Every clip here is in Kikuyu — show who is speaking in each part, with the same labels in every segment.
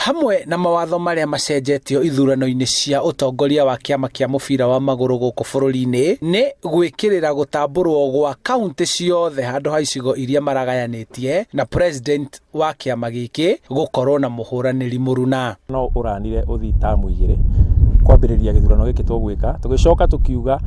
Speaker 1: Hamwe na mawatho maria macenjetio ithurano-ini cia utongoria wa kiama kia mubira wa maguru guku bururi-ini ni gwikirira gutamburwo gwa kaunti ciothe handu ha icigo iria maragayanitie na president wa kiama giki gukorwo na muhuraniri muruna.
Speaker 2: No uranire uthi tamu igiri kwambiriria githurano giki tugwika tugicoka tukiuga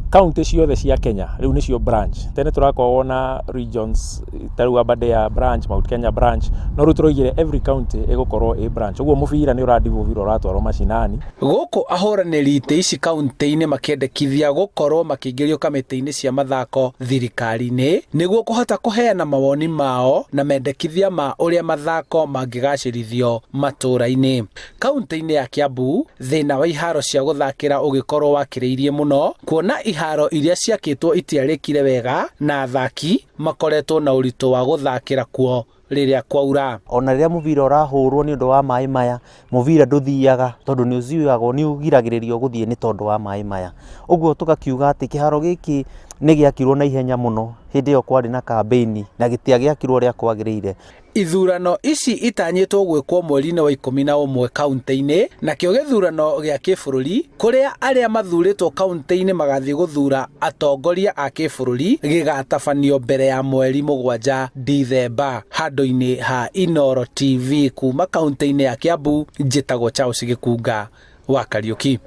Speaker 2: kaunti ciothe cia Kenya riu nicio branch tene turakorwo na regions taru Aberdare branch, Mount Kenya branch, no riu turoigire every county igukorwo a branch uguo mubira ni uradivuvira uratwarwo macinani
Speaker 1: guku ahuraniri ite ici kaunti-ini makiendekithia gukorwo makiingĩrio kamĩtĩ-inĩ cia mathako thirikari-ini niguo kuhota kuheana mawoni mao na mendekithia ma uria mathako mangĩgacĩrithio matũra-ini. Kaunti-ini ya Kiambu thina wa iharo cia guthakira ugikorwo wakĩrĩirie muno kuona iharo iria ciakĩtwo itiarĩkire wega na athaki makoretwo na ũritũ wa guthakira kuo riria kwaura.
Speaker 3: Ona riria mubira urahurwo ni undu wa mai maya mubira nduthiaga tondu ni uziagwo ni ugiragiririo guthie ni tondu wa mai maya uguo tugakiuga ati kiharo giki ni giakirwo na ihenya muno hindi yo kwari na kampeni na gitiagiakirwo ria kwagiriire.
Speaker 1: Ithurano ici itanyitwo gwikwo mweri-ini wa 11 kaunti-ini na kio githurano gia kibururi kuria aria mathuritwo kaunti-ini magathie guthura atongoria a kibururi gigatabanio mbere ya mweri 7 Dithemba. Handu-ini ha Inooro TV kuma kaunti-ini ya Kiambu njitagwo Charles Gikunga wa Kariuki.